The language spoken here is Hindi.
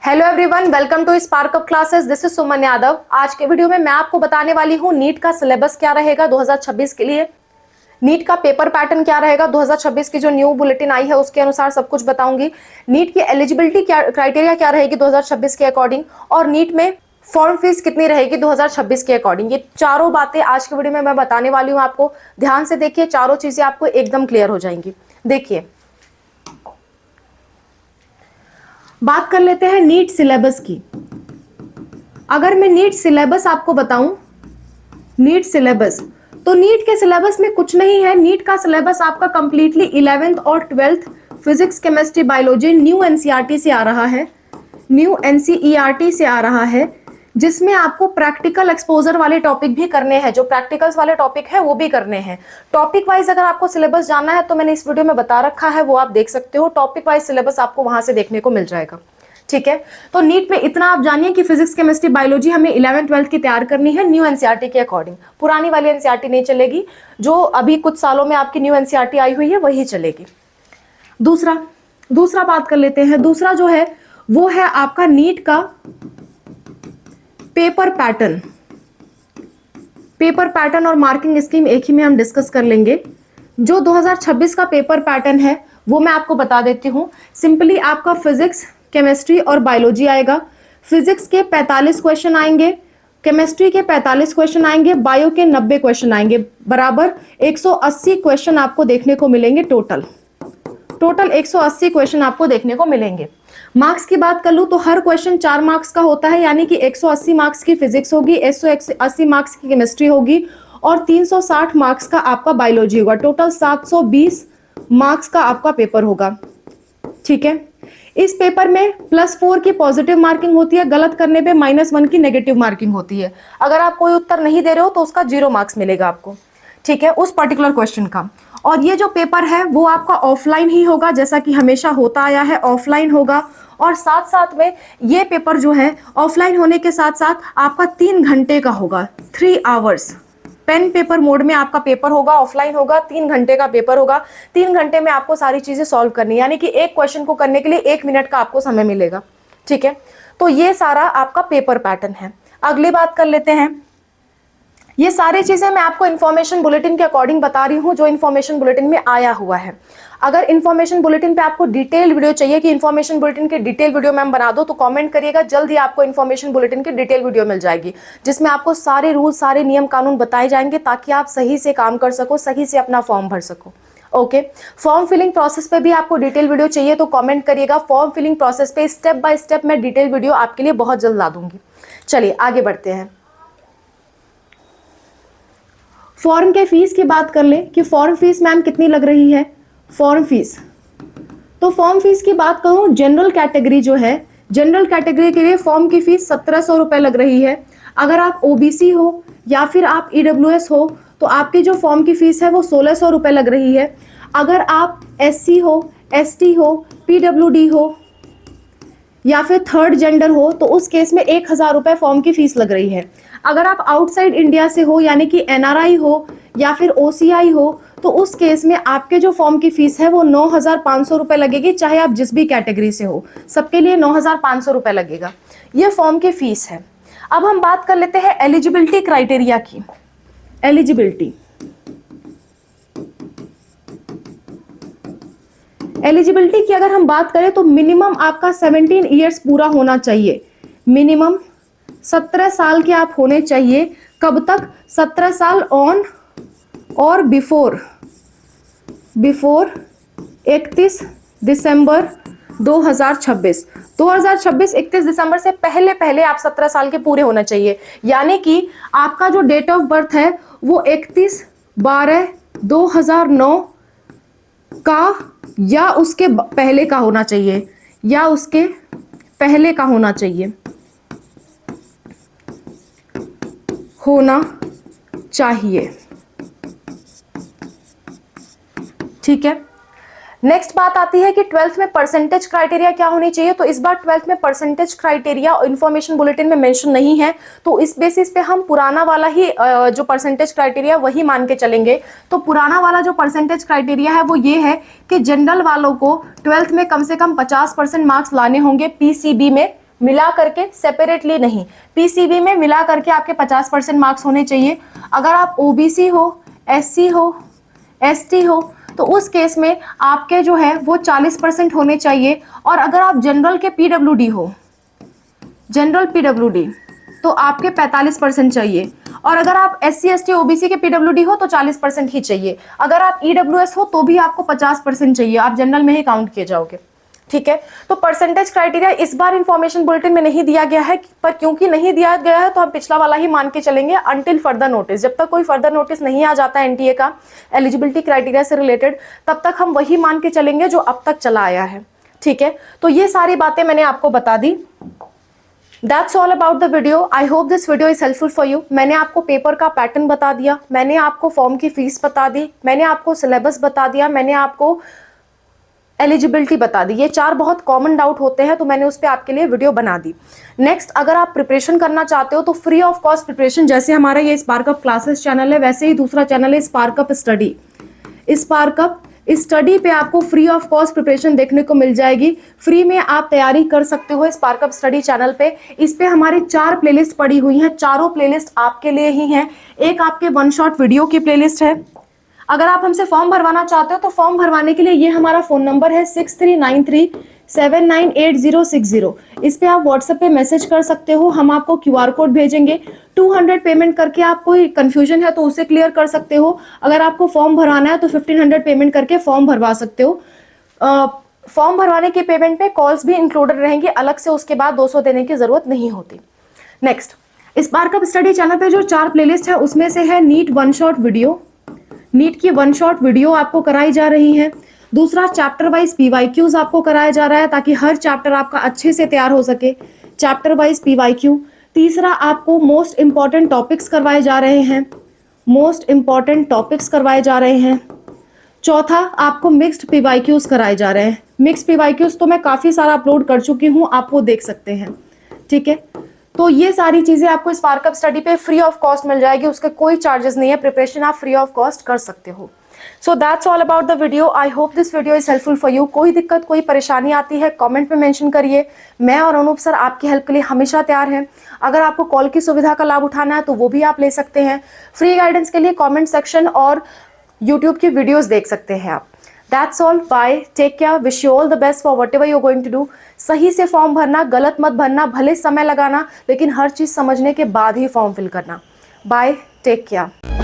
Hello everyone, welcome to Spark Up classes. This is Suman Yadav. आज के वीडियो में मैं आपको बताने वाली हूँ नीट का सिलेबस क्या रहेगा 2026 के लिए, नीट का पेपर पैटर्न क्या रहेगा 2026 की जो न्यू बुलेटिन आई है उसके अनुसार सब कुछ बताऊंगी। नीट की एलिजिबिलिटी क्या क्राइटेरिया क्या रहेगी 2026 के अकॉर्डिंग, और नीट में फॉर्म फीस कितनी रहेगी 2026 के अकॉर्डिंग। ये चारों बातें आज के वीडियो में मैं बताने वाली हूँ आपको। ध्यान से देखिए, चारों चीजें आपको एकदम क्लियर हो जाएंगी। देखिए, बात कर लेते हैं नीट सिलेबस की। अगर मैं नीट सिलेबस आपको बताऊं, नीट सिलेबस, तो नीट के सिलेबस में कुछ नहीं है। नीट का सिलेबस आपका कंप्लीटली 11th और 12th physics, chemistry, biology new NCERT से आ रहा है, न्यू एनसीईआरटी से आ रहा है, जिसमें आपको प्रैक्टिकल एक्सपोजर वाले टॉपिक भी करने हैं। जो प्रैक्टिकल्स वाले टॉपिक है वो भी करने हैं। टॉपिक वाइज अगर आपको सिलेबस जानना है तो मैंने इस वीडियो में बता रखा है, वो आप देख सकते हो। टॉपिक वाइज सिलेबस आपको वहां से देखने को मिल जाएगा। ठीक है, तो नीट में इतना आप जानिए कि फिजिक्स, केमिस्ट्री, बायोलॉजी हमें 11th 12th की तैयार करनी है न्यू एनसीईआरटी के अकॉर्डिंग। पुरानी वाली एनसीईआरटी नहीं चलेगी, जो अभी कुछ सालों में आपकी न्यू एनसीईआरटी आई हुई है वही चलेगी। दूसरा बात कर लेते हैं। दूसरा जो है वो है आपका नीट का पेपर पैटर्न। पेपर पैटर्न और मार्किंग स्कीम एक ही में हम डिस्कस कर लेंगे। जो 2026 का पेपर पैटर्न है वो मैं आपको बता देती हूं। सिंपली आपका फिजिक्स, केमिस्ट्री और बायोलॉजी आएगा। फिजिक्स के 45 क्वेश्चन आएंगे, केमिस्ट्री के 45 क्वेश्चन आएंगे, बायो के 90 क्वेश्चन आएंगे, बराबर 180 क्वेश्चन आपको देखने को मिलेंगे। टोटल 180 क्वेश्चन आपको देखने को मिलेंगे। मार्क्स की बात कर लूं तो हर क्वेश्चन 4 मार्क्स का होता है, यानी कि 180 मार्क्स की फिजिक्स होगी, 180 मार्क्स की केमिस्ट्री होगी और 360 मार्क्स का आपका बायोलॉजी होगा। टोटल 720 मार्क्स का आपका पेपर होगा। ठीक है, इस पेपर में +4 की पॉजिटिव मार्किंग होती है, गलत करने पे -1 की नेगेटिव मार्किंग होती है। अगर आप कोई उत्तर नहीं दे रहे हो तो उसका 0 मार्क्स मिलेगा आपको। ठीक है, उस पर्टिकुलर क्वेश्चन का। और ये जो पेपर है वो आपका ऑफलाइन ही होगा, जैसा कि हमेशा होता आया है, ऑफलाइन होगा। और साथ साथ में ये पेपर जो है ऑफलाइन होने के साथ साथ आपका 3 घंटे का होगा, 3 आवर्स। पेन पेपर मोड में आपका पेपर होगा, ऑफलाइन होगा, 3 घंटे का पेपर होगा। 3 घंटे में आपको सारी चीजें सॉल्व करनी है, यानी कि एक क्वेश्चन को करने के लिए 1 मिनट का आपको समय मिलेगा। ठीक है, तो ये सारा आपका पेपर पैटर्न है। अगली बात कर लेते हैं। ये सारी चीजें मैं आपको इन्फॉर्मेशन बुलेटिन के अकॉर्डिंग बता रही हूँ, जो इन्फॉर्मेशन बुलेटिन में आया हुआ है। अगर इन्फॉर्मेशन बुलेटिन पे आपको डिटेल वीडियो चाहिए कि इन्फॉर्मेशन बुलेटिन की डिटेल वीडियो मैम बना दो, तो कमेंट करिएगा। जल्द ही आपको इन्फॉर्मेशन बुलेटिन की डिटेल वीडियो मिल जाएगी, जिसमें आपको सारे रूल, सारे नियम कानून बताए जाएंगे, ताकि आप सही से काम कर सको, सही से अपना फॉर्म भर सको। ओके, फॉर्म फिलिंग प्रोसेस पे भी आपको डिटेल वीडियो चाहिए तो कमेंट करिएगा। फॉर्म फिलिंग प्रोसेस पे स्टेप बाय स्टेप मैं डिटेल वीडियो आपके लिए बहुत जल्द ला दूंगी। चलिए आगे बढ़ते हैं। फॉर्म के फीस की बात कर ले कि फॉर्म फीस मैम कितनी लग रही है। फॉर्म फीस, तो फॉर्म फीस की बात करूं, जनरल कैटेगरी जो है, जनरल कैटेगरी के लिए फॉर्म की फीस 1700 रुपए लग रही है। अगर आप ओबीसी हो या फिर आप ईडब्ल्यूएस हो तो आपकी जो फॉर्म की फीस है वो 1600 रुपए लग रही है। अगर आप एससी हो, एसटी हो, पीडब्ल्यूडी हो या फिर थर्ड जेंडर हो तो उस केस में 1000 रुपए फॉर्म की फीस लग रही है। अगर आप आउटसाइड इंडिया से हो, यानी कि एनआरआई हो या फिर ओसीआई हो, तो उस केस में आपके जो फॉर्म की फीस है वो 9500 रुपए लगेगी। चाहे आप जिस भी कैटेगरी से हो, सबके लिए 9500 रुपए लगेगा। ये फॉर्म की फीस है। अब हम बात कर लेते हैं एलिजिबिलिटी क्राइटेरिया की। एलिजिबिलिटी की अगर हम बात करें तो मिनिमम आपका 17 ईयर्स पूरा होना चाहिए। मिनिमम 17 साल के आप होने चाहिए। कब तक? 17 साल ऑन और बिफोर 31 दिसंबर 2026। 31 दिसंबर से पहले आप 17 साल के पूरे होना चाहिए। यानी कि आपका जो डेट ऑफ बर्थ है वो 31/12/2009 का या उसके पहले का होना चाहिए, या उसके पहले का होना चाहिए, ठीक है। नेक्स्ट बात आती है कि 12th में परसेंटेज क्राइटेरिया क्या होनी चाहिए। तो इस बार 12th में परसेंटेज क्राइटेरिया इन्फॉर्मेशन बुलेटिन में मेंशन नहीं है, तो इस बेसिस पे हम पुराना वाला ही जो परसेंटेज क्राइटेरिया वही मान के चलेंगे। तो पुराना वाला जो परसेंटेज क्राइटेरिया है वो ये है कि जनरल वालों को 12th में कम से कम 50% मार्क्स लाने होंगे पीसीबी में। मिला करके, सेपरेटली नहीं। पीसीबी में मिला करके आपके 50% मार्क्स होने चाहिए। अगर आप ओबीसी हो, एससी हो, एसटी हो, तो उस केस में आपके जो है वो 40% होने चाहिए। और अगर आप जनरल के पीडब्ल्यूडी हो, जनरल पीडब्ल्यूडी, तो आपके 45% चाहिए। और अगर आप एससी एसटी ओबीसी के पीडब्ल्यूडी हो तो 40% ही चाहिए। अगर आप ईडब्ल्यूएस हो तो भी आपको 50% चाहिए, आप जनरल में ही काउंट किए जाओगे। ठीक है, तो परसेंटेज क्राइटेरिया इस बार इंफॉर्मेशन बुलेटिन में नहीं दिया गया है, पर क्योंकि नहीं दिया गया है तो हम पिछला वाला ही मान के चलेंगे अंटिल फर्दर नोटिस। जब तक कोई फर्दर नोटिस नहीं आ जाता एनटीए का एलिजिबिलिटी क्राइटेरिया से रिलेटेड, तब तक हम वही मान के चलेंगे जो अब तक चला आया है। ठीक है, तो ये सारी बातें मैंने आपको बता दी। That's all about the video. I hope this video is helpful for you. मैंने आपको पेपर का पैटर्न बता दिया, मैंने आपको फॉर्म की फीस बता दी, मैंने आपको सिलेबस बता दिया, मैंने आपको एलिजिबिलिटी बता दी। ये 4 बहुत कॉमन डाउट होते हैं, तो मैंने उस पर आपके लिए वीडियो बना दी। नेक्स्ट, अगर आप प्रिपरेशन करना चाहते हो तो फ्री ऑफ कॉस्ट प्रिपरेशन, जैसे हमारा ये स्पार्कअप क्लासेस चैनल है, वैसे ही दूसरा चैनल है स्पार्कअप स्टडी। स्पार्कअप स्टडी पे आपको फ्री ऑफ कॉस्ट प्रिपरेशन देखने को मिल जाएगी। फ्री में आप तैयारी कर सकते हो स्पार्कअप स्टडी चैनल पे। इस पे हमारी 4 प्लेलिस्ट पड़ी हुई हैं, चारों प्लेलिस्ट आपके लिए ही हैं। एक आपके 1 शॉट वीडियो की प्लेलिस्ट है। अगर आप हमसे फॉर्म भरवाना चाहते हो तो फॉर्म भरवाने के लिए ये हमारा फोन नंबर है 6393798060। इस पे आप व्हाट्सएप पे मैसेज कर सकते हो, हम आपको क्यूआर कोड भेजेंगे। 200 पेमेंट करके आप कोई कंफ्यूजन है तो उसे क्लियर कर सकते हो। अगर आपको फॉर्म भरवाना है तो 1500 पेमेंट करके फॉर्म भरवा सकते हो। फॉर्म भरवाने की पेमेंट पे कॉल्स भी इंक्लूडेड रहेंगी, अलग से उसके बाद 200 देने की जरूरत नहीं होती। नेक्स्ट, स्पार्कअप स्टडी चैनल पे जो 4 प्लेलिस्ट है उसमें से है नीट 1 शॉट वीडियो। नीट की 1 शॉट वीडियो आपको कराई जा रही है। दूसरा, चैप्टर वाइज पीवाईक्यूज आपको कराया जा रहा है ताकि हर चैप्टर आपका अच्छे से तैयार हो सके, चैप्टर वाइज पीवाईक्यू। तीसरा, आपको मोस्ट इंपॉर्टेंट टॉपिक्स करवाए जा रहे हैं, मोस्ट इंपॉर्टेंट टॉपिक्स करवाए जा रहे हैं। चौथा, आपको मिक्स्ड पीवाईक्यूज कराए जा रहे हैं। मिक्स्ड पीवाईक्यूज तो मैं काफी सारा अपलोड कर चुकी हूँ, आप वो देख सकते हैं। ठीक है, तो ये सारी चीजें आपको स्पार्कअप स्टडी पे फ्री ऑफ कॉस्ट मिल जाएगी, उसके कोई चार्जेस नहीं है, प्रिपरेशन आप फ्री ऑफ कॉस्ट कर सकते हो। So that's all about the video. I hope this video is helpful for you. कोई दिक्कत, कोई परेशानी आती है कमेंट में मेंशन करिए। मैं और अनूप सर आपकी हेल्प के लिए हमेशा तैयार हैं। अगर आपको कॉल की सुविधा का लाभ उठाना है तो वो भी आप ले सकते हैं। फ्री गाइडेंस के लिए कॉमेंट सेक्शन और यूट्यूब की वीडियोज देख सकते हैं आप। That's all. Bye. Take care. Wish you all the best for whatever you're going to do. सही से फॉर्म भरना, गलत मत भरना, भले समय लगाना, लेकिन हर चीज समझने के बाद ही फॉर्म फिल करना। Bye. Take care.